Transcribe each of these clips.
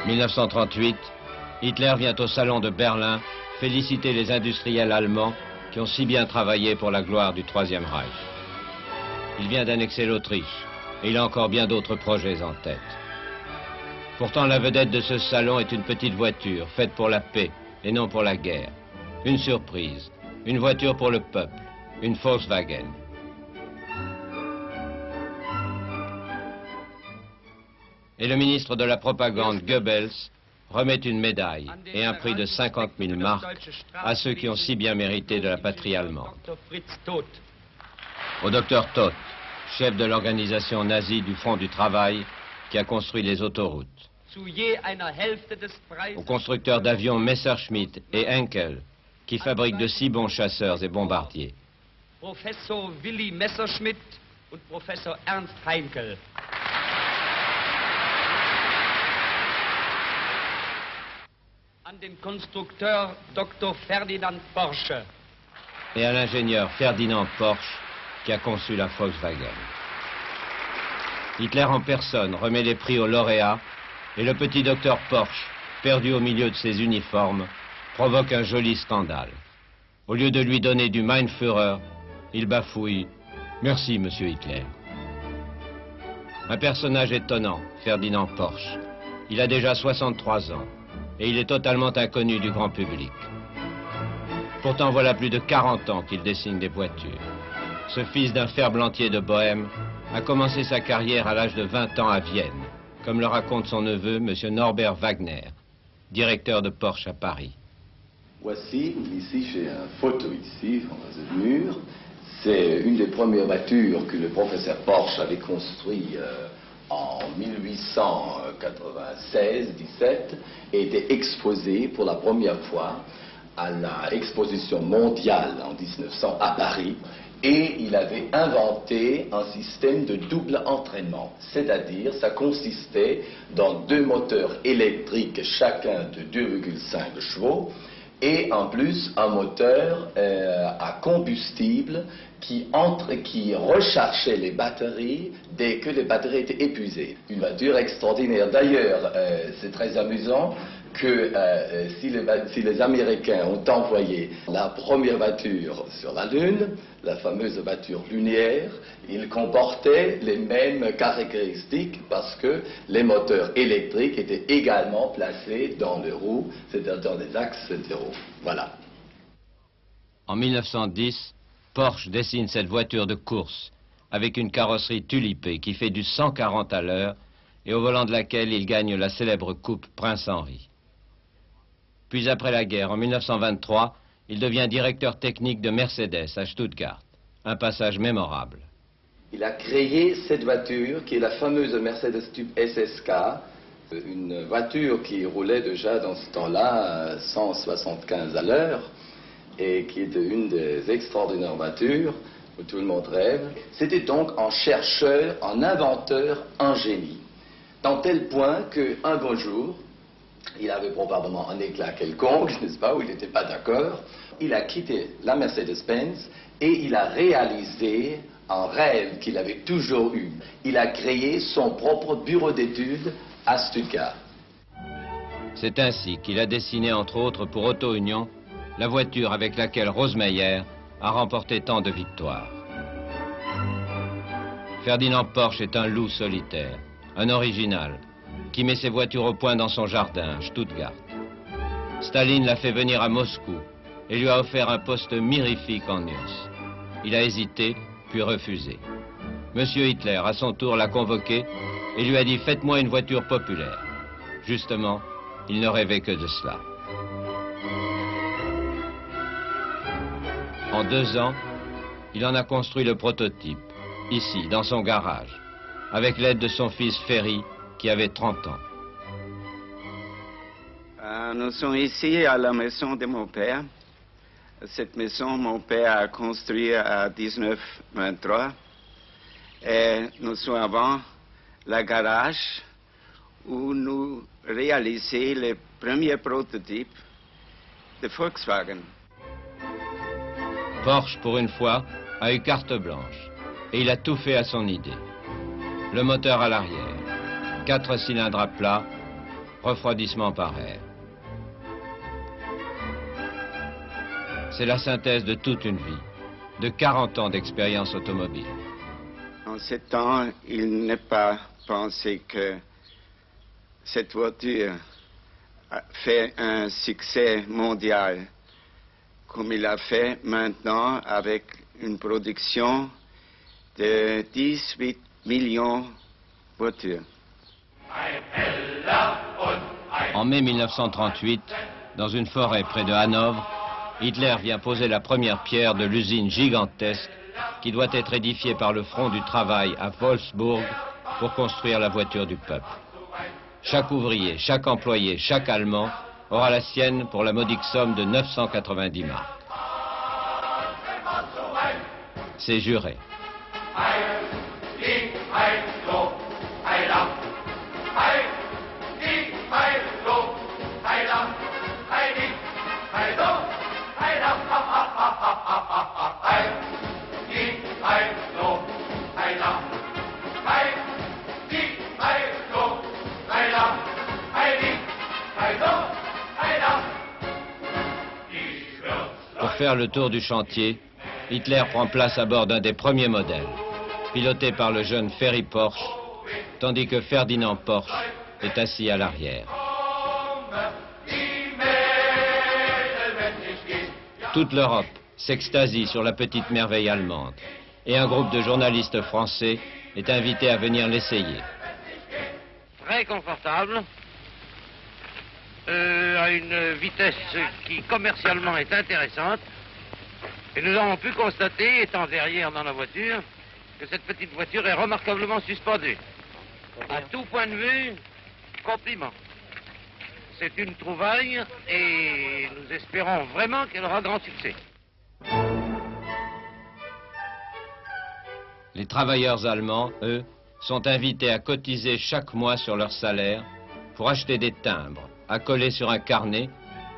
1938, Hitler vient au salon de Berlin féliciter les industriels allemands qui ont si bien travaillé pour la gloire du Troisième Reich. Il vient d'annexer l'Autriche et il a encore bien d'autres projets en tête. Pourtant, la vedette de ce salon est une petite voiture faite pour la paix et non pour la guerre. Une surprise, une voiture pour le peuple, une Volkswagen. Et le ministre de la propagande, Goebbels, remet une médaille et un prix de 50 000 marks à ceux qui ont si bien mérité de la patrie allemande. Au docteur Todt, chef de l'organisation nazie du Front du Travail, qui a construit les autoroutes. Aux constructeurs d'avions Messerschmitt et Henkel, qui fabriquent de si bons chasseurs et bombardiers. Professor Willy Messerschmitt und Professor Ernst Heinkel. An den Konstrukteur Dr. Ferdinand Porsche. Et à l'ingénieur Ferdinand Porsche, qui a conçu la Volkswagen. Hitler en personne remet les prix aux lauréats et le petit docteur Porsche, perdu au milieu de ses uniformes, provoque un joli scandale. Au lieu de lui donner du Mein Führer, il bafouille « Merci, monsieur Hitler ». Un personnage étonnant, Ferdinand Porsche. Il a déjà 63 ans et il est totalement inconnu du grand public. Pourtant, voilà plus de 40 ans qu'il dessine des voitures. Ce fils d'un ferblantier de Bohême a commencé sa carrière à l'âge de 20 ans à Vienne, comme le raconte son neveu, M. Norbert Wagner, directeur de Porsche à Paris. Voici, ici j'ai une photo ici, en face du mur. C'est une des premières voitures que le professeur Porsche avait construite en 1896-17 et était exposée pour la première fois à l'exposition mondiale en 1900 à Paris. Et il avait inventé un système de double entraînement, c'est-à-dire ça consistait dans deux moteurs électriques chacun de 2,5 chevaux et en plus un moteur à combustible qui rechargeait les batteries dès que les batteries étaient épuisées. Une voiture extraordinaire. D'ailleurs, c'est très amusant que si les Américains ont envoyé la première voiture sur la Lune, la fameuse voiture lunaire, il comportait les mêmes caractéristiques parce que les moteurs électriques étaient également placés dans les roues, c'est-à-dire dans les axes des roues. Voilà. En 1910, Porsche dessine cette voiture de course avec une carrosserie tulipée qui fait du 140 à l'heure et au volant de laquelle il gagne la célèbre coupe Prince Henri. Puis après la guerre, en 1923, il devient directeur technique de Mercedes à Stuttgart. Un passage mémorable. Il a créé cette voiture qui est la fameuse Mercedes Type SSK, une voiture qui roulait déjà dans ce temps-là 175 à l'heure et qui est une des extraordinaires voitures où tout le monde rêve. C'était donc un chercheur, un inventeur, un génie. Dans tel point qu'un beau jour, il avait probablement un éclat quelconque, n'est-ce pas, où il n'était pas d'accord. Il a quitté la Mercedes-Benz et il a réalisé un rêve qu'il avait toujours eu. Il a créé son propre bureau d'études à Stuttgart. C'est ainsi qu'il a dessiné, entre autres pour Auto Union, la voiture avec laquelle Rosemeyer a remporté tant de victoires. Ferdinand Porsche est un loup solitaire, un original, qui met ses voitures au point dans son jardin, Stuttgart. Staline l'a fait venir à Moscou et lui a offert un poste mirifique en URSS. Il a hésité, puis refusé. Monsieur Hitler, à son tour, l'a convoqué et lui a dit « Faites-moi une voiture populaire ». Justement, il ne rêvait que de cela. En 2 ans, il en a construit le prototype, ici, dans son garage, avec l'aide de son fils Ferry, qui avait 30 ans. Nous sommes ici à la maison de mon père. Cette maison, mon père a construite en 1923. Et nous sommes avant la garage où nous réalisions les premiers prototypes de Volkswagen. Porsche, pour une fois, a eu carte blanche et il a tout fait à son idée. Le moteur à l'arrière, 4 cylindres à plat, refroidissement par air. C'est la synthèse de toute une vie, de 40 ans d'expérience automobile. En ce temps, il n'est pas pensé que cette voiture a fait un succès mondial comme il a fait maintenant avec une production de 18 millions de voitures. En mai 1938, dans une forêt près de Hanovre, Hitler vient poser la première pierre de l'usine gigantesque qui doit être édifiée par le Front du Travail à Wolfsburg pour construire la voiture du peuple. Chaque ouvrier, chaque employé, chaque Allemand aura la sienne pour la modique somme de 990 marks. C'est juré. Pour faire le tour du chantier, Hitler prend place à bord d'un des premiers modèles, piloté par le jeune Ferry Porsche, tandis que Ferdinand Porsche est assis à l'arrière. Toute l'Europe s'extasie sur la petite merveille allemande, et un groupe de journalistes français est invité à venir l'essayer. Très confortable, à une vitesse qui commercialement est intéressante. Et nous avons pu constater, étant derrière dans la voiture, que cette petite voiture est remarquablement suspendue. À tout point de vue, compliment. C'est une trouvaille et nous espérons vraiment qu'elle aura grand succès. Les travailleurs allemands, eux, sont invités à cotiser chaque mois sur leur salaire pour acheter des timbres à coller sur un carnet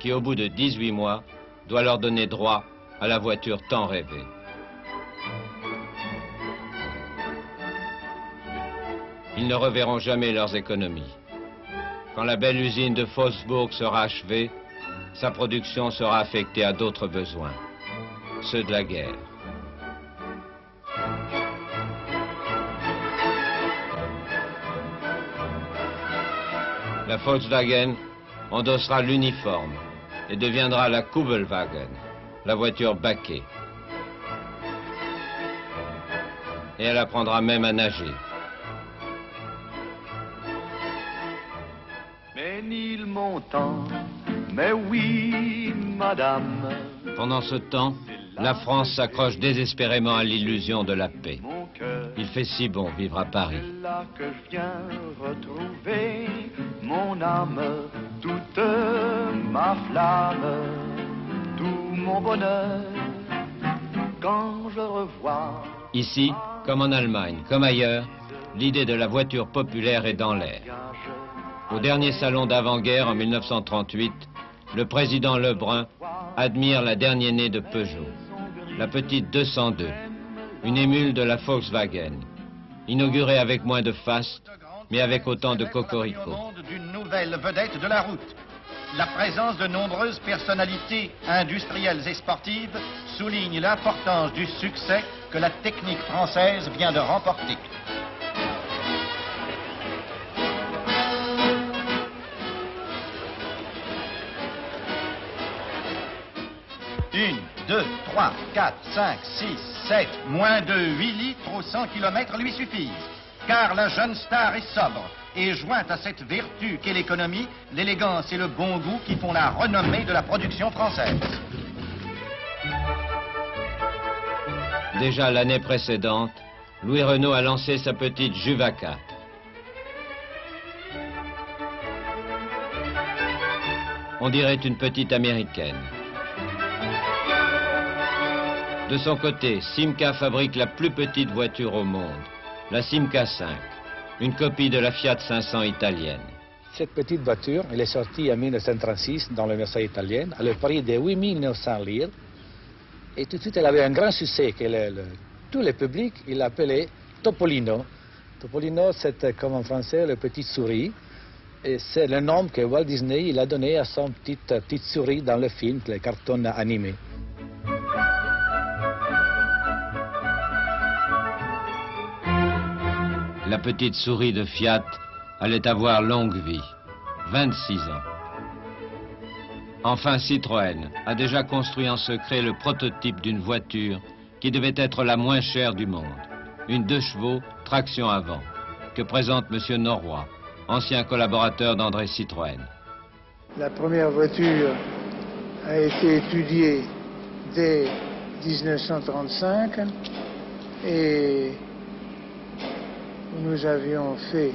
qui, au bout de 18 mois, doit leur donner droit à la voiture tant rêvée. Ils ne reverront jamais leurs économies. Quand la belle usine de Wolfsburg sera achevée, sa production sera affectée à d'autres besoins, ceux de la guerre. La Volkswagen endossera l'uniforme et deviendra la Kugelwagen, la voiture baquée. Et elle apprendra même à nager. Ménilmontant, mais oui, madame. Pendant ce temps, la France s'accroche désespérément à l'illusion de la paix. Il fait si bon vivre à Paris. C'est là que je viens retrouver mon âme, toute ma flamme, tout mon bonheur. Quand je revois... Ici, comme en Allemagne, comme ailleurs, l'idée de la voiture populaire est dans l'air. Au dernier salon d'avant-guerre en 1938, le président Lebrun admire la dernière-née de Peugeot, la petite 202, une émule de la Volkswagen, inaugurée avec moins de faste, mais avec autant de cocorico. D'une nouvelle vedette de la route. La présence de nombreuses personnalités industrielles et sportives souligne l'importance du succès que la technique française vient de remporter. Une, 2, 3, 4, 5, 6, 7, moins de 8 litres au 100 km lui suffisent. Car la jeune star est sobre et jointe à cette vertu qu'est l'économie, l'élégance et le bon goût qui font la renommée de la production française. Déjà l'année précédente, Louis Renault a lancé sa petite Juva 4. On dirait une petite américaine. De son côté, Simca fabrique la plus petite voiture au monde, la Simca 5, une copie de la Fiat 500 italienne. Cette petite voiture, elle est sortie en 1936 dans l'université italienne à le prix de 8 900 lire. Et tout de suite, elle avait un grand succès que tout le public, l'appelait Topolino. Topolino, c'est comme en français, le petit souris. Et c'est le nom que Walt Disney il a donné à son petite souris dans le film, les cartons animés. La petite souris de Fiat allait avoir longue vie, 26 ans. Enfin, Citroën a déjà construit en secret le prototype d'une voiture qui devait être la moins chère du monde. Une 2 chevaux, traction avant, que présente M. Norroy, ancien collaborateur d'André Citroën. La première voiture a été étudiée dès 1935 et nous avions fait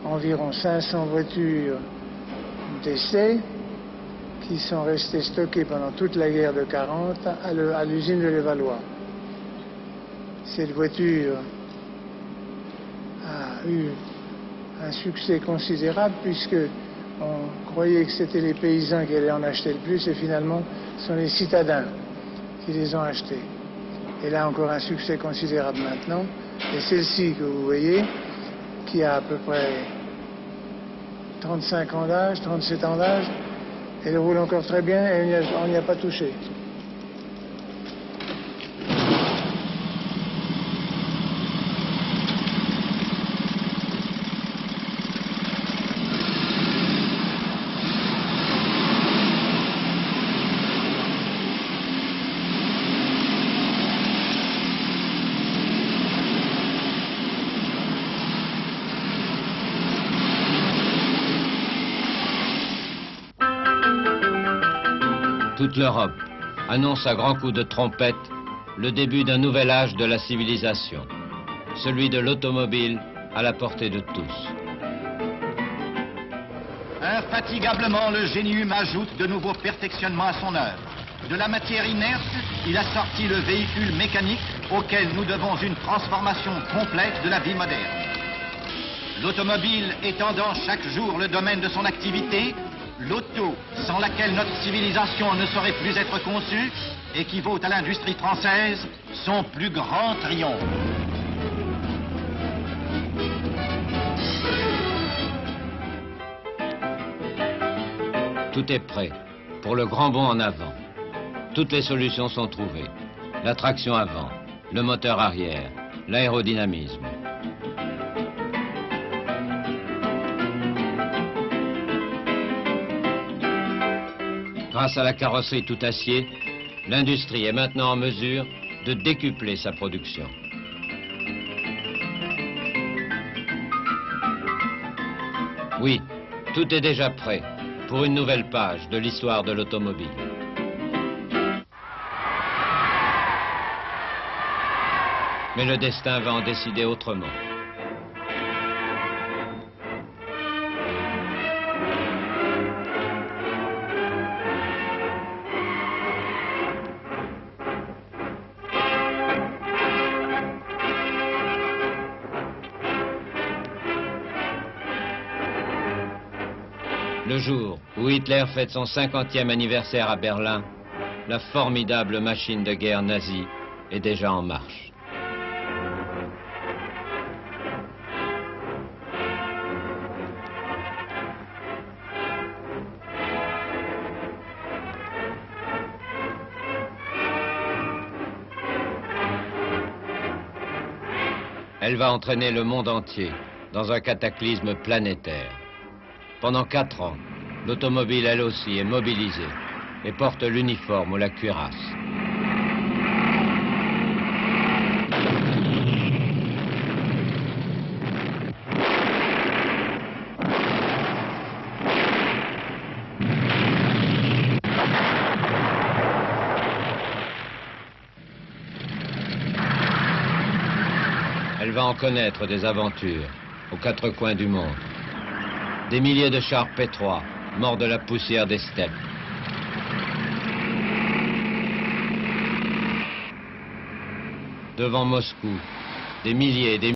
environ 500 voitures d'essai qui sont restées stockées pendant toute la guerre de 40 à l'usine de Levallois. Cette voiture a eu un succès considérable puisque on croyait que c'était les paysans qui allaient en acheter le plus et finalement ce sont les citadins qui les ont achetés. Elle a encore un succès considérable maintenant et celle-ci que vous voyez qui a à peu près 35 ans d'âge, 37 ans d'âge, elle roule encore très bien et on n'y a pas touché. Toute l'Europe annonce à grands coups de trompette le début d'un nouvel âge de la civilisation, celui de l'automobile à la portée de tous. Infatigablement, le génie humain ajoute de nouveaux perfectionnements à son œuvre. De la matière inerte, il a sorti le véhicule mécanique auquel nous devons une transformation complète de la vie moderne. L'automobile étendant chaque jour le domaine de son activité, l'auto, sans laquelle notre civilisation ne saurait plus être conçue, équivaut à l'industrie française, son plus grand triomphe. Tout est prêt pour le grand bond en avant. Toutes les solutions sont trouvées. La traction avant, le moteur arrière, l'aérodynamisme. Grâce à la carrosserie tout acier, l'industrie est maintenant en mesure de décupler sa production. Oui, tout est déjà prêt pour une nouvelle page de l'histoire de l'automobile. Mais le destin va en décider autrement. Le jour où Hitler fête son 50e anniversaire à Berlin, la formidable machine de guerre nazie est déjà en marche. Elle va entraîner le monde entier dans un cataclysme planétaire. Pendant 4 ans, l'automobile, elle aussi, est mobilisée et porte l'uniforme ou la cuirasse. Elle va en connaître des aventures aux 4 coins du monde. Des milliers de chars P3, morts de la poussière des steppes. Devant Moscou, des milliers et des